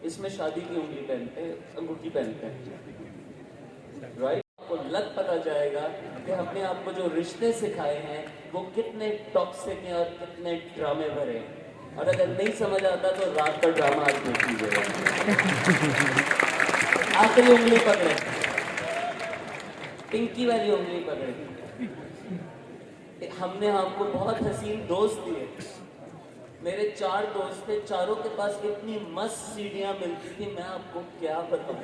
इसमें शादी की उंगली पहनते हैं, अंगूठी पहनते हैं, राइट। आपको लग पता जाएगा कि हमने आपको जो रिश्ते सिखाए हैं वो कितने टॉक्सिक हैं और कितने ड्रामे भरे हैं। और अगर नहीं समझ आता तो रात का ड्रामा आज देख लीजिएगा। आखिरी उंगली पकड़े, पिंकी वाली उंगली पकड़े। हमने आपको बहुत हसीन दोस्त दिए। मेरे 4 दोस्त थे, चारों के पास इतनी मस्त सीढ़ियां मिलती थी, मैं आपको क्या बताऊं।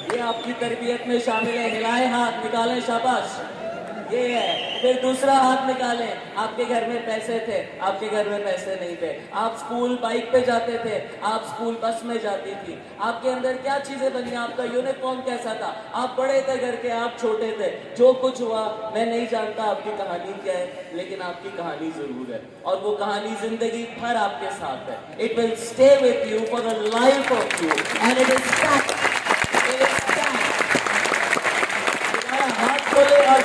ये आपकी तरबियत में शामिल है। हिलाए हाथ, निकालें शाबाश, ये है। फिर दूसरा हाथ निकालें। आपके घर में पैसे थे, आपके घर में पैसे नहीं थे। आप स्कूल बाइक पे जाते थे, आप स्कूल बस में जाती थी। आपके अंदर क्या चीजें बनी, आपका यूनिफॉर्म कैसा था, आप बड़े थे घर के, आप छोटे थे। जो कुछ हुआ मैं नहीं जानता आपकी कहानी क्या है, लेकिन आपकी कहानी जरूर है। और वो कहानी जिंदगी भर आपके साथ है। It will stay with you for the life of you and it is fact. हाथ खोले और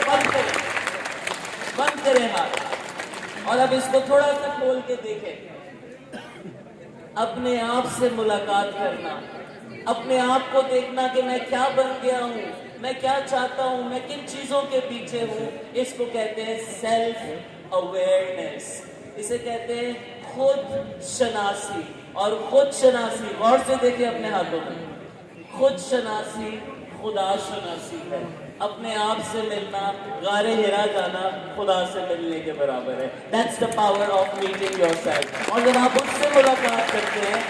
बंद करें हाथ। और अब इसको थोड़ा सा खोल के देखें। अपने आप से मुलाकात करना, अपने आप को देखना कि मैं क्या बन गया हूं, मैं क्या चाहता हूं, मैं किन चीजों के पीछे हूं। इसको कहते हैं सेल्फ अवेयरनेस। इसे कहते हैं खुद शनासी। और खुद शनासी, गौर से देखिए अपने हाथों में, खुद शनासी खुदा शनासी है। अपने आप से मिलना, गारे हिरा जाना खुदा से मिलने के बराबर है। That's the power of meeting yourself। और जब आप उससे मुलाकात करते हैं,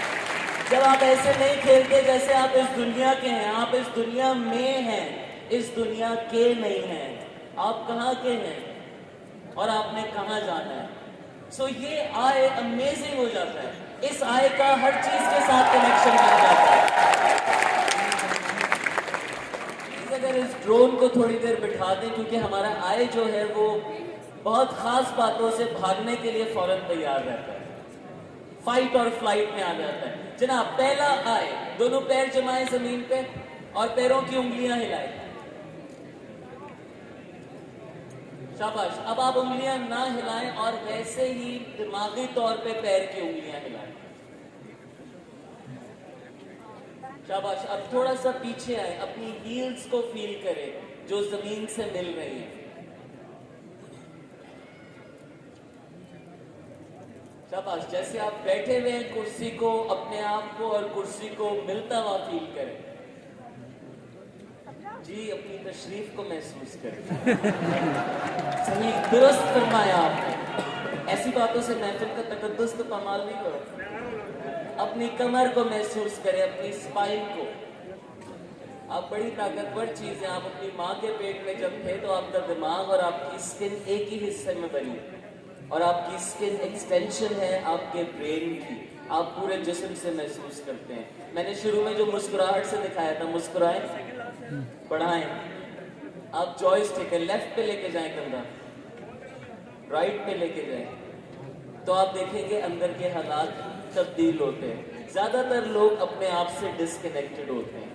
जब आप ऐसे नहीं खेलते जैसे आप इस दुनिया के हैं, आप इस दुनिया में हैं, इस दुनिया के नहीं हैं। आप कहाँ के हैं और आपने कहाँ जाना है। सो ये आय अमेजिंग हो जाता है। इस आय का हर चीज के साथ कनेक्शन बन जाता है। अगर इस ड्रोन को थोड़ी देर बिठा दें, क्योंकि हमारा आय जो है वो बहुत खास बातों से भागने के लिए फौरन तैयार रहता है, फाइट और फ्लाइट में आ जाता है। जनाब, पहला आय, दोनों पैर जमाए जमीन पे और पैरों की उंगलियां हिलाएं। शाबाश। अब आप उंगलियां ना हिलाएं और वैसे ही दिमागी तौर पे पैर की उंगलियां हिलाएं। शाबाश। अब थोड़ा सा पीछे आए, अपनी हील्स को फील करें जो जमीन से मिल रही है। शाबाश। जैसे आप बैठे हुए हैं कुर्सी को, अपने आप को और कुर्सी को मिलता हुआ फील करें। जी, अपनी तशरीफ को महसूस करें। सही, दुरुस्त फरमाया आपने। ऐसी बातों से महफिल का तकद्दुस तो कमाल नहीं करो। अपनी कमर को महसूस करें, अपनी स्पाइन को। आप बड़ी ताकतवर चीज है। आप अपनी माँ के पेट में जब थे तो आपका दिमाग और आपकी स्किन एक ही हिस्से में बनी, और आपकी स्किन एक्सटेंशन है आपके ब्रेन की। आप पूरे जिस्म से महसूस करते हैं। मैंने शुरू में जो मुस्कुराहट से दिखाया था, मुस्कुराएं, बढ़ाएं। आप जॉयस्टिक है लेफ्ट पे लेके जाएं, कंधा राइट पे लेके जाएं, तो आप देखेंगे अंदर के हालात तब्दील होते हैं। ज्यादातर लोग अपने आप से डिस्कनेक्टेड होते हैं,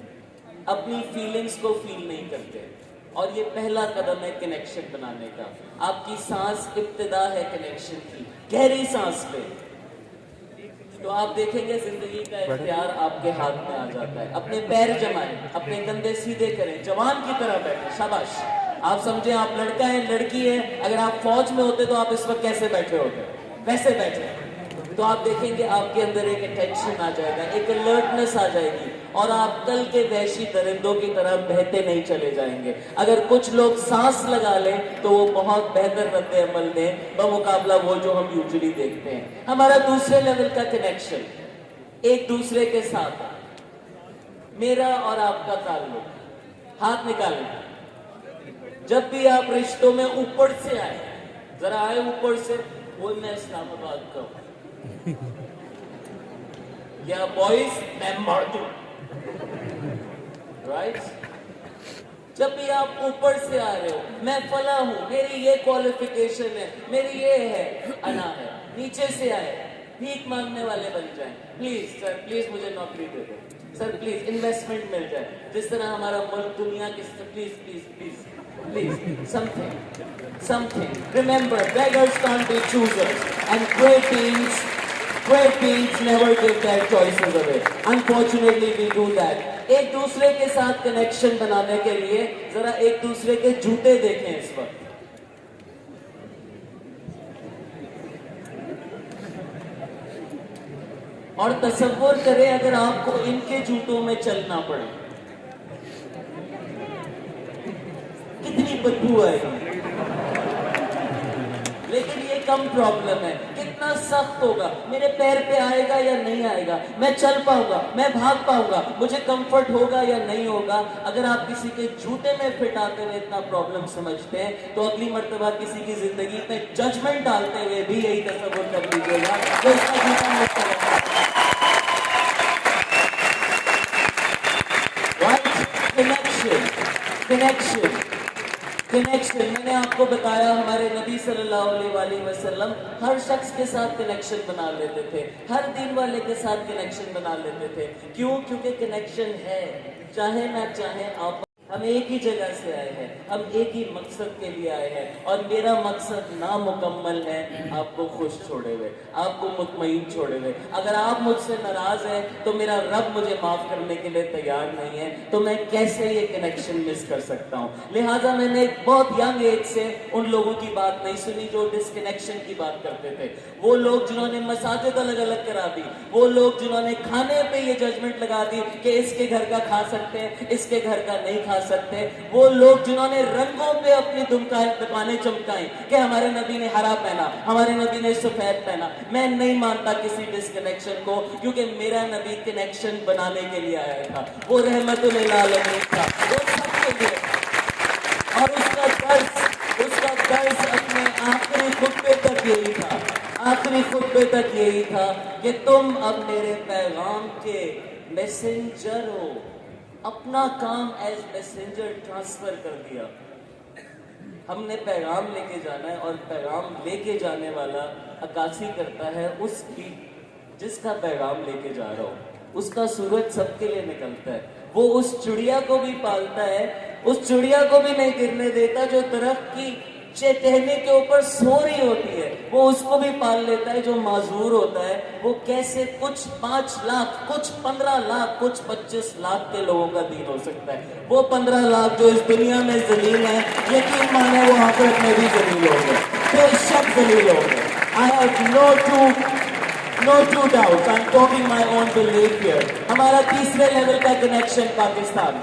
अपनी फीलिंग्स को फील नहीं करते। और ये पहला कदम है कनेक्शन बनाने का। आपकी सांस इब्तिदा है कनेक्शन की, गहरी सांस पे। तो आप देखेंगे जिंदगी का इख्तियार आपके हाथ में आ जाता है। अपने पैर जमाएं, अपने कंधे सीधे करें, जवान की तरह बैठे। शाबाश। आप समझे आप लड़का है, लड़की है। अगर आप फौज में होते तो आप इस वक्त कैसे बैठे होते, वैसे बैठे। तो आप देखेंगे आपके अंदर एक अटेंशन आ जाएगा, एक अलर्टनेस आ जाएगी, और आप कल के वहशी दरिंदों की तरह बहते नहीं चले जाएंगे। अगर कुछ लोग सांस लगा लें तो वो बहुत बेहतर रद्द अमल दें बमुकाबला वो जो हम यूजुअली देखते हैं। हमारा दूसरे लेवल का कनेक्शन एक दूसरे के साथ, मेरा और आपका ताल्लुक। हाथ निकालें। जब भी आप रिश्तों में ऊपर से आए, जरा आए ऊपर से, वो मैं इस्लामाबाद का हूं, या बॉयज मैं मर्द हूं, राइट। जब भी आप ऊपर से आ रहे हो, मैं फला हूं, मेरी ये क्वालिफिकेशन है, मेरी ये है, अना है। नीचे से आए, भीख मांगने वाले बन जाएं। प्लीज सर, प्लीज मुझे नौकरी दे दो सर, प्लीज इन्वेस्टमेंट मिल जाए, जिस तरह हमारा मुल्क दुनिया की, please please please Please, something. Remember, beggars can't be choosers, and great beings never give their choices away. Unfortunately, we do that. एक दूसरे के साथ कनेक्शन बनाने के लिए जरा एक दूसरे के जूते देखें इस वक्त। और तसव्वुर करें अगर आपको इनके जूतों में चलना पड़े, कितनी बदबू आएगी। लेकिन ये कम प्रॉब्लम है, कितना सख्त होगा, मेरे पैर पे आएगा या नहीं आएगा, मैं चल पाऊंगा, मैं भाग पाऊंगा, मुझे कंफर्ट होगा या नहीं होगा। अगर आप किसी के जूते में फिट आते हुए इतना प्रॉब्लम समझते हैं तो अगली मर्तबा किसी की जिंदगी में जजमेंट डालते हुए भी यही तसव्वुर कर लीजिएगा कि उसका जूता मुझ पर है। कनेक्शन मैंने आपको बताया, हमारे नबी सल्लल्लाहु अलैहि वसल्लम हर शख्स के साथ कनेक्शन बना लेते थे, हर दिन वाले के साथ कनेक्शन बना लेते थे। क्यों? क्योंकि कनेक्शन है, चाहे ना चाहे आप। हम एक ही जगह से आए हैं, हम एक ही मकसद के लिए आए हैं, और मेरा मकसद नामुकम्मल है आपको खुश छोड़े हुए, आपको मुतमईन छोड़े हुए। अगर आप मुझसे नाराज हैं तो मेरा रब मुझे माफ करने के लिए तैयार नहीं है, तो मैं कैसे ये कनेक्शन मिस कर सकता हूँ। लिहाजा मैंने बहुत यंग एज से उन लोगों की बात नहीं सुनी जो डिसकनेक्शन की बात करते थे। वो लोग जिन्होंने मसाजिद अलग अलग करा दी, वो लोग जिन्होंने खाने पे ये जजमेंट लगा दी कि इसके घर का खा सकते हैं, इसके घर का नहीं खा सकते, वो लोग जिन्होंने रंगों पे अपनी दुकानें चमकाई कि हमारे नबी ने हरा पहना, हमारे नबी ने सफेद पहना। मैं नहीं मानता किसी डिसकनेक्शन को, क्योंकि मेरा नबी कनेक्शन बनाने के लिए आया था, वो रहमतुल लिल आलमीन था, वो सबके लिए। और उसका दर्स अपने आखिरी खुतबे तक यही था, आखिरी खुतबे तक यही था कि तुम अब मेरे पैगाम के मैसेंजर हो। अपना काम एज मैसेंजर ट्रांसफर कर दिया। हमने पैगाम लेके जाना है, और पैगाम लेके जाने वाला अक्कासी करता है उसकी जिसका पैगाम लेके जा रहा हो। उसका सूरज सबके लिए निकलता है, वो उस चिड़िया को भी पालता है, उस चिड़िया को भी नहीं गिरने देता जो दरख्त की टहनी के ऊपर सो रही होती है, वो उसको भी पाल लेता है जो माजूर होता है। वो कैसे कुछ 5 लाख, कुछ 15 लाख, कुछ 25 लाख के लोगों का दीन हो सकता है। वो 15 लाख जो इस दुनिया में जलील है, यकीन माने वो आखिरत में भी जलील होंगे, बेशक जलील होंगे। I have no two doubts. I'm talking my own belief here. हमारा तीसरे लेवल का कनेक्शन पाकिस्तान,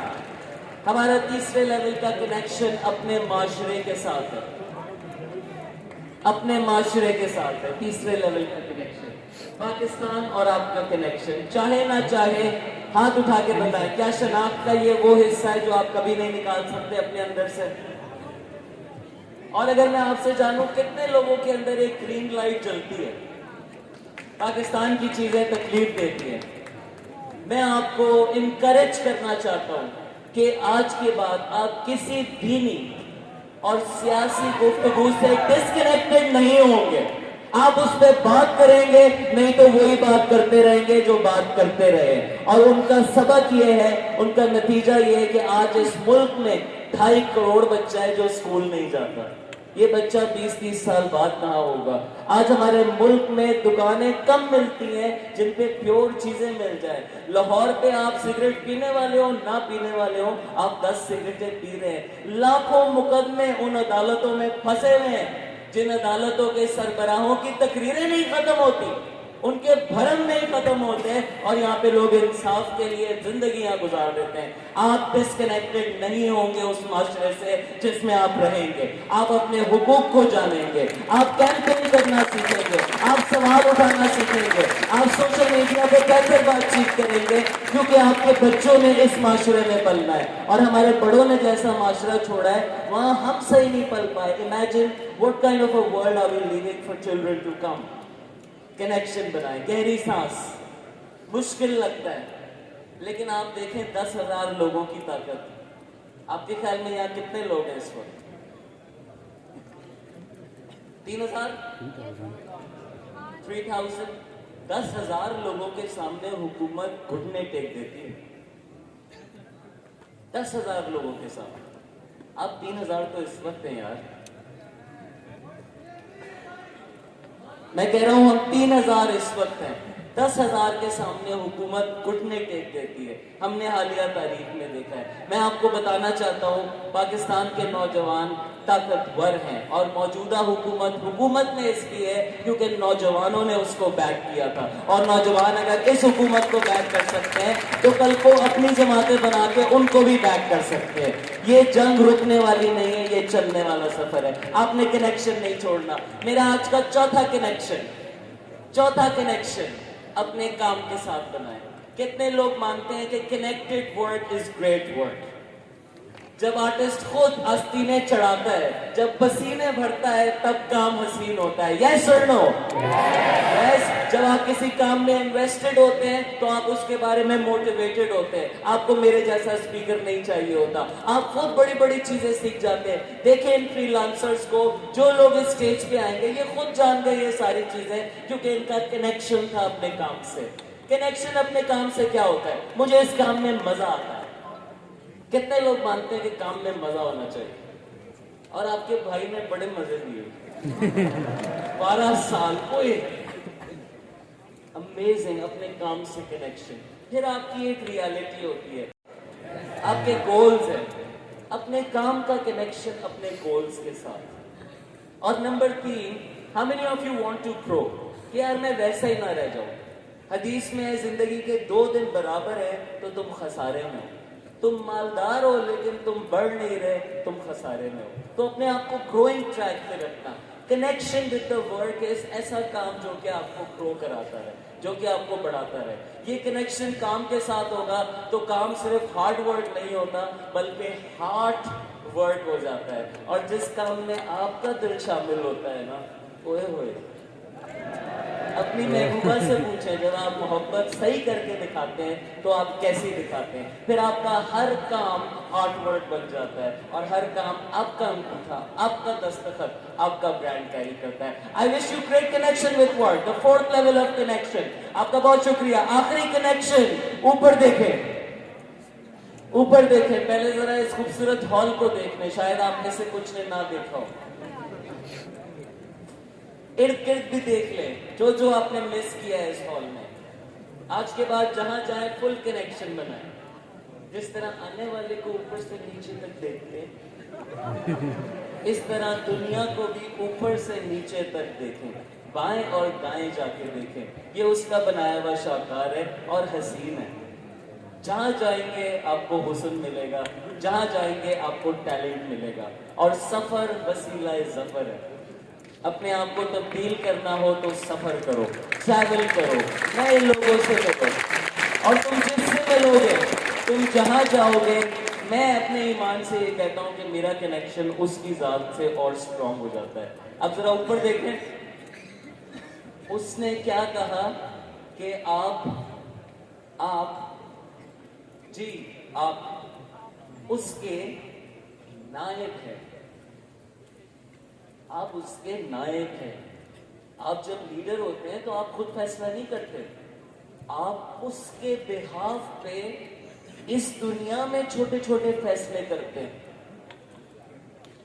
हमारा तीसरे लेवल का कनेक्शन अपने माशरे के साथ है, अपने माशरे के साथ है। तीसरे लेवल का कनेक्शन पाकिस्तान और आपका कनेक्शन, चाहे ना चाहे हाथ उठा के बताएं, क्या शनाख्त का ये वो हिस्सा है जो आप कभी नहीं निकाल सकते अपने अंदर से? और अगर मैं आपसे जानूं कितने लोगों के अंदर एक ग्रीन लाइट जलती है, पाकिस्तान की चीजें तकलीफ देती है, मैं आपको इनकरेज करना चाहता हूं कि आज के बाद आप किसी दीनी और सियासी गुफ्तगू से डिस्कनेक्टेड नहीं होंगे। आप उस पर बात करेंगे, नहीं तो वही बात करते रहेंगे जो बात करते रहे। और उनका सबक ये है, उनका नतीजा ये है कि आज इस मुल्क में 2.5 करोड़ बच्चा है जो स्कूल नहीं जाता। ये बच्चा 20-30 साल बाद कहाँ होगा? आज हमारे मुल्क में दुकानें कम मिलती हैं जिन पे प्योर चीजें मिल जाए। लाहौर पे आप सिगरेट पीने वाले हो ना पीने वाले हो, आप 10 सिगरेटें पी रहे हैं। लाखों मुकदमे उन अदालतों में फंसे हुए हैं जिन अदालतों के सरबराहों की तकरीरें नहीं खत्म होती, उनके भरम नहीं खत्म होते, और यहाँ पे लोग इंसाफ के लिए जिंदगियां गुजार देते हैं। आप डिस्कनेक्टेड नहीं होंगे उस माशरे से जिसमें आप रहेंगे। आप अपने हुकूक को जानेंगे, आप कैंपेन करना सीखेंगे, आप सवाल उठाना सीखेंगे, आप सोशल मीडिया पे कैसे बातचीत करेंगे, क्योंकि आपके बच्चों ने इस माशरे में पलना है। और हमारे बड़ों ने जैसा माशरा छोड़ा है वहां हम सही नहीं पल पाए। Imagine what kind of a world are we living for children to come. Connection बनाए, गहरी सांस, मुश्किल लगता है, लेकिन आप देखें 10,000 लोगों की ताकत। आपके ख्याल में यहाँ कितने लोग हैं इस वक्त? 3,000, 3,000, 10,000 लोगों के सामने हुकूमत घुटने टेक देती है। 10,000 लोगों के सामने आप 3000 तो इस वक्त हैं यार। मैं कह रहा हूं हम 3000 इस वक्त हैं। 10,000 के सामने हुकूमत घुटने टेक देती है। हमने हालिया तारीख में देखा है। मैं आपको बताना चाहता हूं, पाकिस्तान के नौजवान ताकतवर हैं और मौजूदा हुकूमत ने इसलिए क्योंकि नौजवानों ने उसको बैक किया था। और नौजवान अगर इस हुकूमत को बैक कर सकते हैं तो कल को अपनी जमातें बना के उनको भी बैक कर सकते हैं। ये जंग रुकने वाली नहीं है, ये चलने वाला सफर है। आपने कनेक्शन नहीं छोड़ना। मेरा आज का चौथा कनेक्शन अपने काम के साथ बनाए। कितने लोग मानते हैं कि connected work is great work. जब आर्टिस्ट खुद आस्तीने चढ़ाता है, जब पसीने भरता है, तब काम हसीन होता है। यस और नो? यस। जब आप किसी काम में इन्वेस्टेड होते हैं तो आप उसके बारे में मोटिवेटेड होते हैं। आपको मेरे जैसा स्पीकर नहीं चाहिए होता, आप खुद बड़ी बड़ी चीजें सीख जाते हैं। देखें इन फ्रीलांसर्स को, जो लोग इस स्टेज पे आएंगे ये खुद जान गए ये सारी चीजें क्योंकि इनका कनेक्शन था अपने काम से। कनेक्शन अपने काम से क्या होता है? मुझे इस काम में मजा आता है। कितने लोग मानते हैं कि काम में मजा होना चाहिए? और आपके भाई ने बड़े मजे दिए 12 साल कोई अमेजिंग अपने काम से कनेक्शन। फिर आपकी एक रियलिटी होती है, आपके गोल्स हैं, अपने काम का कनेक्शन अपने गोल्स के साथ। और number 3, how many of you want to grow? कि यार मैं वैसा ही ना रह जाऊं। हदीस में है जिंदगी के 2 दिन बराबर है तो तुम खसारे में हो। तुम मालदार हो लेकिन तुम बढ़ नहीं रहे, तुम खसारे में हो। तो अपने आप को ग्रोइंग ट्रैक पे रखना। Connection with the work is ऐसा काम जो कि आपको ग्रो कराता है, जो कि आपको बढ़ाता है। ये कनेक्शन काम के साथ होगा तो काम सिर्फ हार्ड वर्क नहीं होता बल्कि हार्ट वर्क हो जाता है। और जिस काम में आपका दिल शामिल होता है ना, ओए होए, अपनी महबूबा से पूछें, जब आप मोहब्बत सही करके दिखाते हैं तो आप कैसे दिखाते हैं? फिर आपका हर काम हार्ड वर्क बन जाता है और हर काम आपका अंगूठा, आपका दस्तखत, आपका ब्रांड कैरी करता है। I wish you great connection with work, the 4th level of connection. आपका बहुत शुक्रिया। आखिरी कनेक्शन, ऊपर देखें, ऊपर देखें। पहले जरा इस खूबसूरत हॉल को देखने, शायद आप में से कुछ ने ना देखा हो। इर्द गिर्द भी देख ले जो आपने मिस किया है इस हॉल में। आज के बाद जहां जाए फुल कनेक्शन बनाए। जिस तरह आने वाले को ऊपर से नीचे तक देखते, इस तरह दुनिया को भी ऊपर से नीचे तक देखें, बाएं और दाएं जाके देखें। ये उसका बनाया हुआ शाहकार है और हसीन है। जहां जाएंगे आपको हुस्न मिलेगा, जहां जाएंगे आपको टैलेंट मिलेगा। और सफर वसीला जफर है। अपने आप को तब्दील करना हो तो सफर करो, ट्रैवल करो, नए लोगों से मिलो। और तुम जिससे मिलोगे, तुम जहां जाओगे, मैं अपने ईमान से ये कहता हूं कि मेरा कनेक्शन उसकी जात से और स्ट्रांग हो जाता है। अब जरा ऊपर देखें, उसने क्या कहा कि आप उसके नायक हैं। आप उसके नायक हैं। आप जब लीडर होते हैं तो आप खुद फैसला नहीं करते, आप उसके बिहाफ पे इस दुनिया में छोटे छोटे फैसले करते हैं।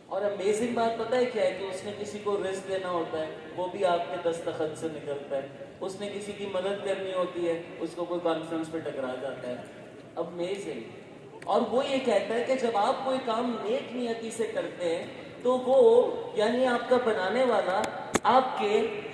और अमेजिंग बात पता है क्या है? कि उसने किसी को रिस्क देना होता है, वो भी आपके दस्तखत से निकलता है। उसने किसी की मदद करनी होती है, उसको कोई कॉन्फ्रेंस पे टकरा जाता है। अमेजिंग। और वो ये कहता है कि जब आप कोई काम नेक नियति से करते हैं तो वो यानी आपका बनाने वाला आपके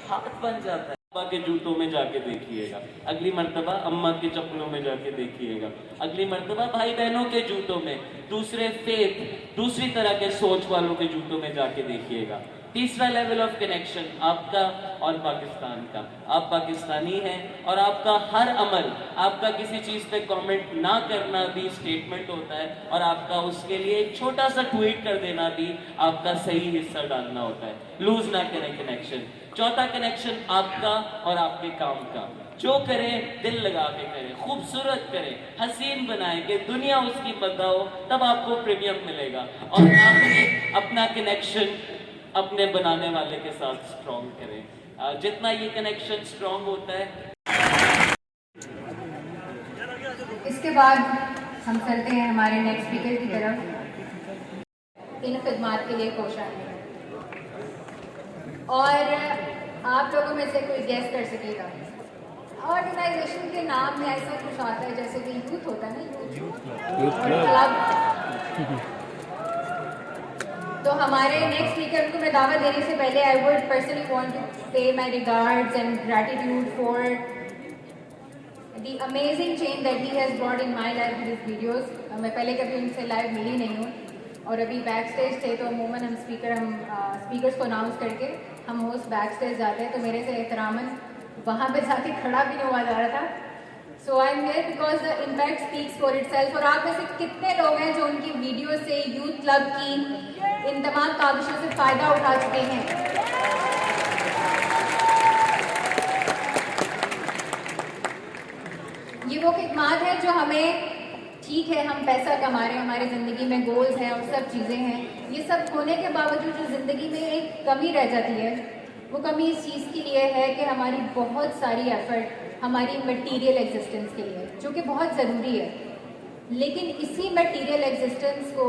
हाथ बन जाता है। अम्मा के जूतों में जाके देखिएगा, अगली मर्तबा अम्मा के चप्पलों में जाके देखिएगा, अगली मर्तबा भाई बहनों के जूतों में, दूसरे फेथ, दूसरी तरह के सोच वालों के जूतों में जाके देखिएगा। तीसरा लेवल ऑफ कनेक्शन आपका और पाकिस्तान का। आप पाकिस्तानी हैं और आपका हर अमल, आपका किसी चीज पे कमेंट ना करना भी स्टेटमेंट होता है और आपका उसके लिए एक छोटा सा ट्वीट कर देना भी आपका सही हिस्सा डालना होता है। लूज ना करें कनेक्शन। चौथा कनेक्शन आपका और आपके काम का। जो करें दिल लगा के करें, खूबसूरत करें, हसीन बनाएं कि दुनिया उसकी बताओ, तब आपको प्रीमियम मिलेगा। और आखिरी अपना कनेक्शन अपने बनाने वाले के साथ स्ट्रॉन्ग करें। जितना ये कनेक्शन स्ट्रॉन्ग होता है। इसके बाद हम चलते हैं हमारे नेक्स्ट स्पीकर की तरफ। इन खिदमात के लिए कोशा है। और आप लोगों में से कोई गैस कर सकेगा, ऑर्गेनाइजेशन के नाम में ऐसा कुछ आता है जैसे कि यूथ होता है ना, यूथ क्लब। तो हमारे नेक्स्ट स्पीकर को मैं दावत देने से पहले I would personally want to pay my regards and gratitude for the amazing change that he has brought in my life with his videos. मैं पहले कभी उनसे लाइव मिली नहीं हूँ, और अभी बैक स्टेज थे तो अमूमन हम स्पीकर्स को अनाउंस करके हम होस्ट बैक स्टेज जाते हैं, तो मेरे से एहतरामन वहाँ पे जाके खड़ा भी नहीं हुआ जा रहा था। So I am here because the impact speaks for itself. और आप में से कितने लोग हैं जो उनकी वीडियो से यूथ क्लब की इन तमाम काविशों से फ़ायदा उठा चुके हैं? ये वो खिदमात है जो हमें, ठीक है हम पैसा कमा रहे हैं, हमारी ज़िंदगी में गोल्स हैं और सब चीज़ें हैं, ये सब होने के बावजूद जो ज़िंदगी में एक कमी रह जाती है, वो कमी इस चीज़ के लिए है कि हमारी बहुत सारी एफर्ट हमारी मटेरियल एग्जिस्टेंस के लिए, जो कि बहुत ज़रूरी है, लेकिन इसी मटेरियल एग्जिस्टेंस को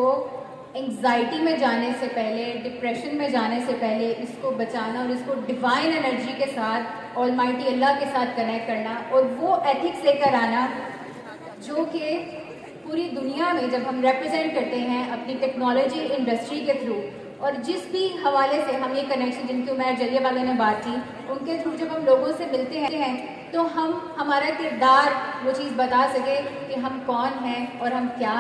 एंग्जाइटी में जाने से पहले, डिप्रेशन में जाने से पहले इसको बचाना और इसको डिवाइन एनर्जी के साथ, ऑलमाइटी अल्लाह के साथ कनेक्ट करना और वो एथिक्स लेकर आना जो कि पूरी दुनिया में जब हम रिप्रेजेंट करते हैं अपनी टेक्नोलॉजी इंडस्ट्री के थ्रू, और जिस भी हवाले से हम ये कनेक्शन जिनकी उमैर जलियावाला ने बात की, उनके थ्रू जब हम लोगों से मिलते हैं तो हम हमारा किरदार वो चीज़ बता सके कि हम कौन हैं और हम क्या